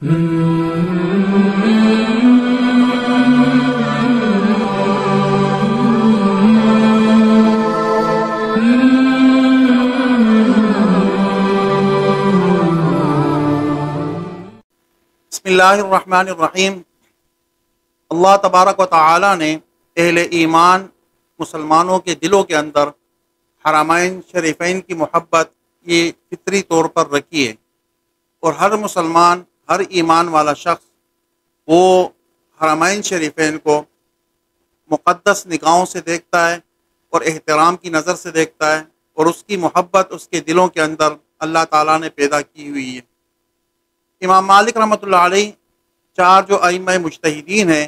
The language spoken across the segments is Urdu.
بسم اللہ الرحمن الرحیم۔ اللہ تبارک و تعالی نے اہل ایمان مسلمانوں کے دلوں کے اندر حرمین شریفین کی محبت یہ فطری طور پر رکھی ہے، اور ہر مسلمان، ہر ایمان والا شخص وہ حرمین شریفین کو مقدس نگاہوں سے دیکھتا ہے اور احترام کی نظر سے دیکھتا ہے، اور اس کی محبت اس کے دلوں کے اندر اللہ تعالیٰ نے پیدا کی ہوئی ہے۔ امام مالک رحمۃ اللہ علیہ، چار جو ائمہ مجتہدین ہیں،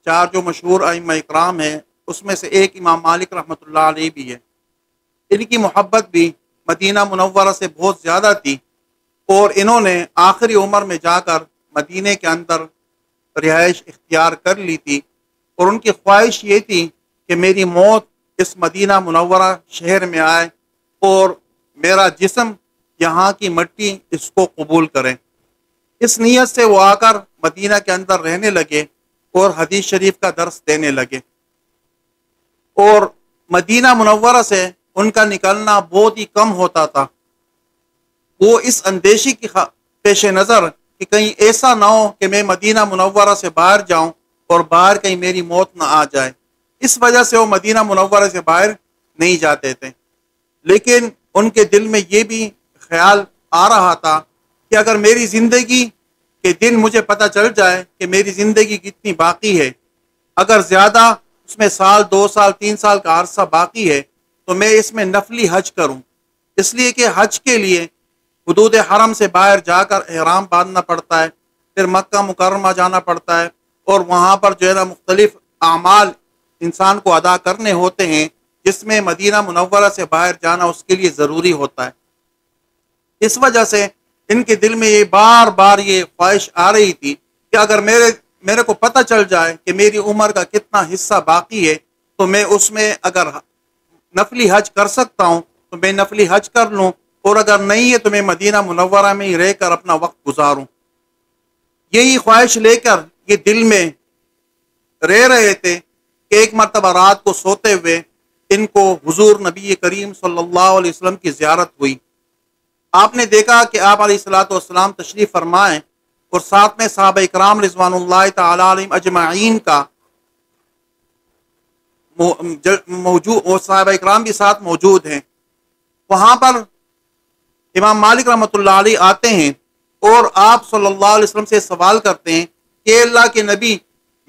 چار جو مشہور ائمہ اکرام ہیں، اس میں سے ایک امام مالک رحمۃ اللہ علیہ بھی ہے۔ ان کی محبت بھی مدینہ منورہ سے بہت زیادہ تھی، اور انہوں نے آخری عمر میں جا کر مدینہ کے اندر رہائش اختیار کر لی تھی، اور ان کی خواہش یہ تھی کہ میری موت اس مدینہ منورہ شہر میں آئے اور میرا جسم یہاں کی مٹی اس کو قبول کرے۔ اس نیت سے وہ آ کر مدینہ کے اندر رہنے لگے اور حدیث شریف کا درس دینے لگے، اور مدینہ منورہ سے ان کا نکلنا بہت ہی کم ہوتا تھا۔ وہ اس اندیشی کی پیش نظر کہ کہیں ایسا نہ ہو کہ میں مدینہ منورہ سے باہر جاؤں اور باہر کہیں میری موت نہ آ جائے، اس وجہ سے وہ مدینہ منورہ سے باہر نہیں جاتے تھے۔ لیکن ان کے دل میں یہ بھی خیال آ رہا تھا کہ اگر میری زندگی کے دن مجھے پتہ چل جائے کہ میری زندگی کتنی باقی ہے، اگر زیادہ اس میں سال، 2 سال، 3 سال کا عرصہ باقی ہے، تو میں اس میں نفلی حج کروں، اس لیے کہ حج کے لیے حدود حرم سے باہر جا کر احرام باندھنا پڑتا ہے، پھر مکہ مکرمہ جانا پڑتا ہے، اور وہاں پر جو ہے نا مختلف اعمال انسان کو ادا کرنے ہوتے ہیں، جس میں مدینہ منورہ سے باہر جانا اس کے لیے ضروری ہوتا ہے۔ اس وجہ سے ان کے دل میں یہ بار بار یہ خواہش آ رہی تھی کہ اگر میرے کو پتہ چل جائے کہ میری عمر کا کتنا حصہ باقی ہے، تو میں اس میں اگر نفلی حج کر سکتا ہوں تو میں نفلی حج کر لوں، اور اگر نہیں ہے تو میں مدینہ منورہ میں ہی رہ کر اپنا وقت گزاروں۔ یہی خواہش لے کر یہ دل میں رہ رہے تھے کہ ایک مرتبہ رات کو سوتے ہوئے ان کو حضور نبی کریم صلی اللہ علیہ وسلم کی زیارت ہوئی۔ آپ نے دیکھا کہ آپ علیہ الصلوۃ والسلام تشریف فرمائیں، اور ساتھ میں صحابہ اکرام رضوان اللہ تعالی علیہم اجمعین کا موجود، اور صحابہ اکرام بھی ساتھ موجود ہیں۔ وہاں پر امام مالک رحمۃ اللہ علیہ آتے ہیں اور آپ صلی اللہ علیہ وسلم سے سوال کرتے ہیں کہ اللہ کے نبی،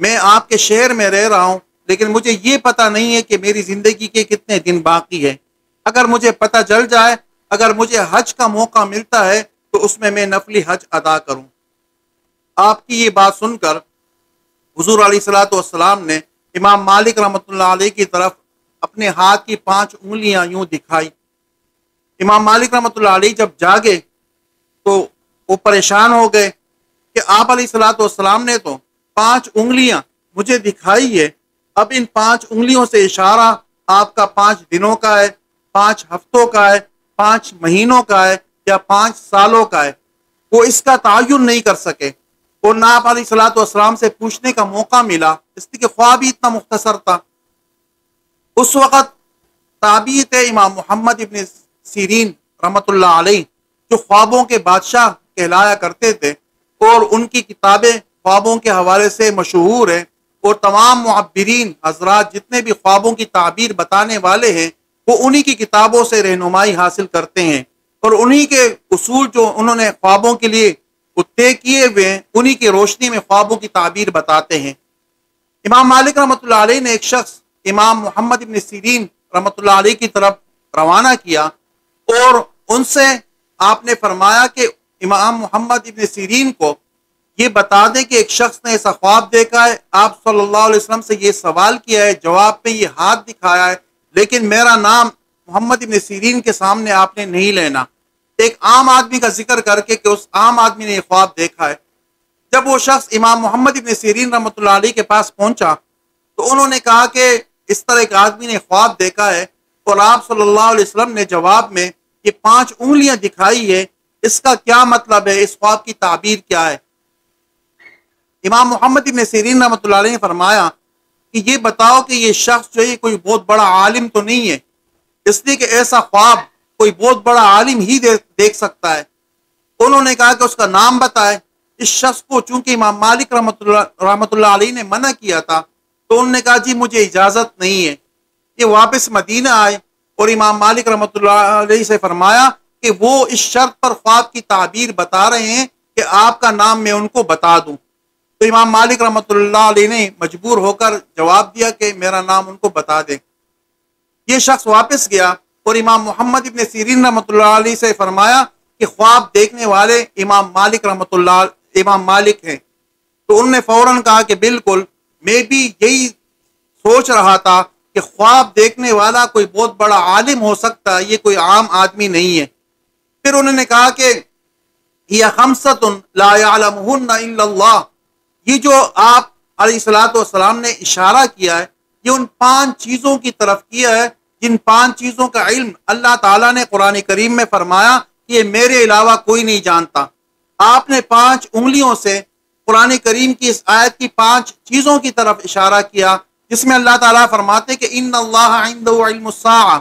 میں آپ کے شہر میں رہ رہا ہوں، لیکن مجھے یہ پتہ نہیں ہے کہ میری زندگی کے کتنے دن باقی ہے۔ اگر مجھے پتہ چل جائے، اگر مجھے حج کا موقع ملتا ہے تو اس میں نفلی حج ادا کروں۔ آپ کی یہ بات سن کر حضور علیہ الصلوۃ والسلام نے امام مالک رحمۃ اللہ علیہ کی طرف اپنے ہاتھ کی 5 انگلیاں یوں دکھائی۔ امام مالک رحمۃ اللہ علیہ جب جاگے تو وہ پریشان ہو گئے کہ آپ علیہ الصلوۃ والسلام نے تو 5 انگلیاں مجھے دکھائی ہے، اب ان 5 انگلیوں سے اشارہ آپ کا 5 دنوں کا ہے، 5 ہفتوں کا ہے، 5 مہینوں کا ہے، یا 5 سالوں کا ہے۔ وہ اس کا تعین نہیں کر سکے، اور نہ آپ علیہ الصلوۃ والسلام سے پوچھنے کا موقع ملا، اس لیے کہ خواب ہی اتنا مختصر تھا۔ اس وقت تابعی تھے امام محمد ابن سیرین رحمۃ اللہ علیہ، جو خوابوں کے بادشاہ کہلایا کرتے تھے، اور ان کی کتابیں خوابوں کے حوالے سے مشہور ہیں، اور تمام معبرین حضرات جتنے بھی خوابوں کی تعبیر بتانے والے ہیں، وہ انہی کی کتابوں سے رہنمائی حاصل کرتے ہیں، اور انہی کے اصول جو انہوں نے خوابوں کے لیے طے کیے ہوئے ہیں، انہی کی روشنی میں خوابوں کی تعبیر بتاتے ہیں۔ امام مالک رحمۃ اللہ علیہ نے ایک شخص امام محمد ابن سیرین رحمۃ اللہ علیہ کی طرف روانہ کیا، اور ان سے آپ نے فرمایا کہ امام محمد ابن سیرین کو یہ بتا دیں کہ ایک شخص نے ایسا خواب دیکھا ہے، آپ صلی اللہ علیہ وسلم سے یہ سوال کیا ہے، جواب میں یہ ہاتھ دکھایا ہے، لیکن میرا نام محمد ابن سیرین کے سامنے آپ نے نہیں لینا، ایک عام آدمی کا ذکر کر کے کہ اس عام آدمی نے یہ خواب دیکھا ہے۔ جب وہ شخص امام محمد ابن سیرین رحمۃ اللہ علیہ کے پاس پہنچا تو انہوں نے کہا کہ اس طرح ایک آدمی نے خواب دیکھا ہے، اور آپ صلی اللہ علیہ وسلم نے جواب میں یہ 5 انگلیاں دکھائی ہے، اس کا کیا مطلب ہے، اس خواب کی تعبیر کیا ہے؟ امام محمد ابن سیرین رحمۃ اللہ علیہ نے فرمایا کہ یہ بتاؤ کہ یہ شخص جو ہے کوئی بہت بڑا عالم تو نہیں ہے، اس لیے کہ ایسا خواب کوئی بہت بڑا عالم ہی دیکھ سکتا ہے۔ انہوں نے کہا کہ اس کا نام بتائے۔ اس شخص کو چونکہ امام مالک رحمۃ اللہ علیہ نے منع کیا تھا، تو انہوں نے کہا جی مجھے اجازت نہیں ہے۔ یہ واپس مدینہ آئے اور امام مالک رحمۃ اللہ علیہ سے فرمایا کہ وہ اس شرط پر خواب کی تعبیر بتا رہے ہیں کہ آپ کا نام میں ان کو بتا دوں۔ تو امام مالک رحمۃ اللہ علیہ نے مجبور ہو کر جواب دیا کہ میرا نام ان کو بتا دیں۔ یہ شخص واپس گیا اور امام محمد ابن سیرین رحمۃ اللہ علیہ سے فرمایا کہ خواب دیکھنے والے امام مالک ہیں۔ تو انہوں نے فوراً کہا کہ بالکل، میں بھی یہی سوچ رہا تھا کہ خواب دیکھنے والا کوئی بہت بڑا عالم ہو سکتا ہے، یہ کوئی عام آدمی نہیں ہے۔ پھر انہوں نے کہا کہ یہ خمسۃ لا یعلمہن الا اللہ، یہ جو آپ علیہ الصلوۃ والسلام نے اشارہ کیا ہے، یہ ان 5 چیزوں کی طرف کیا ہے جن 5 چیزوں کا علم اللہ تعالیٰ نے قرآن کریم میں فرمایا کہ یہ میرے علاوہ کوئی نہیں جانتا۔ آپ نے 5 انگلیوں سے قرآن کریم کی اس آیت کی 5 چیزوں کی طرف اشارہ کیا، جس میں اللہ تعالیٰ فرماتے کہ ان اللہ عنده علم الساعہ،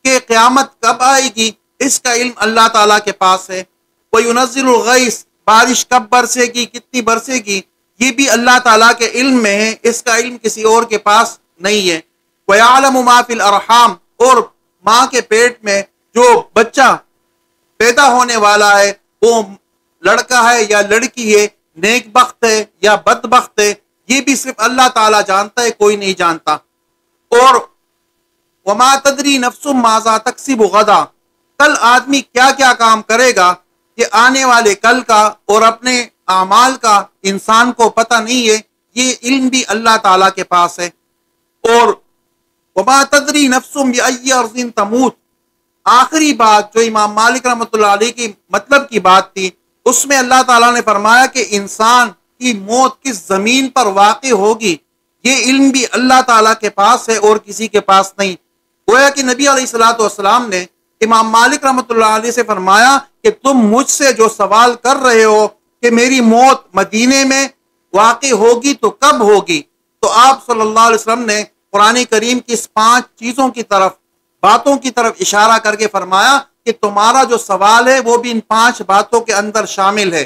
کہ قیامت کب آئے گی اس کا علم اللہ تعالیٰ کے پاس ہے۔ وَيُنَزِّلُ الْغَيْثَ، بارش کب برسے گی، کتنی برسے گی، یہ بھی اللہ تعالیٰ کے علم میں ہے، اس کا علم کسی اور کے پاس نہیں ہے۔ وَيَعْلَمُ مَا فِي الْأَرْحَامِ، اور ماں کے پیٹ میں جو بچہ پیدا ہونے والا ہے وہ لڑکا ہے یا لڑکی ہے، نیک بخت ہے یا بد بخت ہے، یہ بھی صرف اللہ تعالیٰ جانتا ہے، کوئی نہیں جانتا۔ اور وَمَا تَدْرِي نَفْسٌ مَاذَا تَكْسِبُ غَدًا، کل آدمی کیا کیا کام کرے گا، یہ آنے والے کل کا اور اپنے اعمال کا انسان کو پتہ نہیں ہے، یہ علم بھی اللہ تعالیٰ کے پاس ہے۔ اور وَمَا تَدْرِي نَفْسٌ بِأَيِّ أَرْضٍ تَمُوتُ، آخری بات جو امام مالک رحمۃ اللہ علیہ کی مطلب کی بات تھی، اس میں اللہ تعالیٰ نے فرمایا کہ انسان کی موت کس زمین پر واقع ہوگی، یہ علم بھی اللہ تعالیٰ کے پاس ہے اور کسی کے پاس نہیں۔ گویا کہ نبی علیہ الصلوۃ والسلام نے امام مالک رحمۃ اللہ علیہ سے فرمایا کہ تم مجھ سے جو سوال کر رہے ہو کہ میری موت مدینے میں واقع ہوگی تو کب ہوگی، تو آپ صلی اللہ علیہ وسلم نے قرآن کریم کی اس 5 چیزوں کی طرف، باتوں کی طرف اشارہ کر کے فرمایا کہ تمہارا جو سوال ہے وہ بھی ان 5 باتوں کے اندر شامل ہے۔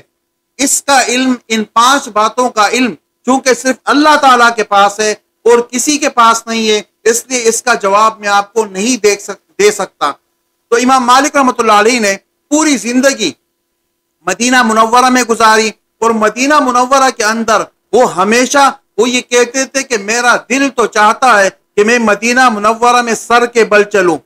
اس کا علم، ان 5 باتوں کا علم چونکہ صرف اللہ تعالیٰ کے پاس ہے اور کسی کے پاس نہیں ہے، اس لیے اس کا جواب میں آپ کو نہیں دے سکتا۔ تو امام مالک رحمۃ اللہ علیہ نے پوری زندگی مدینہ منورہ میں گزاری، اور مدینہ منورہ کے اندر وہ ہمیشہ وہ یہ کہتے تھے کہ میرا دل تو چاہتا ہے کہ میں مدینہ منورہ میں سر کے بل چلوں،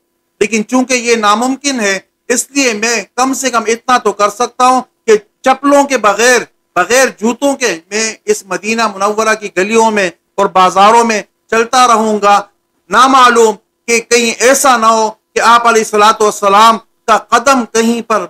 لیکن چونکہ یہ ناممکن ہے، اس لیے میں کم سے کم اتنا تو کر سکتا ہوں کہ چپلوں کے بغیر جوتوں کے میں اس مدینہ منورہ کی گلیوں میں اور بازاروں میں چلتا رہوں گا، نہ معلوم کہ کہیں ایسا نہ ہو کہ آپ علیہ الصلوۃ والسلام کا قدم کہیں پر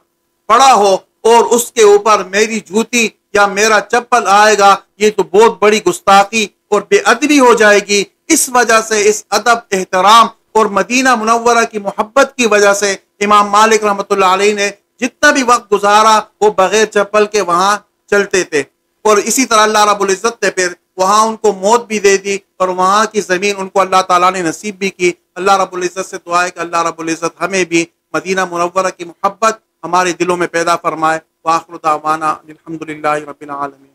پڑا ہو اور اس کے اوپر میری جوتی یا میرا چپل آئے گا، یہ تو بہت بڑی گستاخی اور بے ادبی ہو جائے گی۔ اس وجہ سے، اس ادب، احترام اور مدینہ منورہ کی محبت کی وجہ سے امام مالک رحمۃ اللہ علیہ نے جتنا بھی وقت گزارا وہ بغیر چپل کے وہاں چلتے تھے، اور اسی طرح اللہ رب العزت نے پھر وہاں ان کو موت بھی دے دی اور وہاں کی زمین ان کو اللہ تعالیٰ نے نصیب بھی کی۔ اللہ رب العزت سے دعا ہے کہ اللہ رب العزت ہمیں بھی مدینہ منورہ کی محبت ہمارے دلوں میں پیدا فرمائے۔ وآخر دعوانا الحمدللہ رب العالمین۔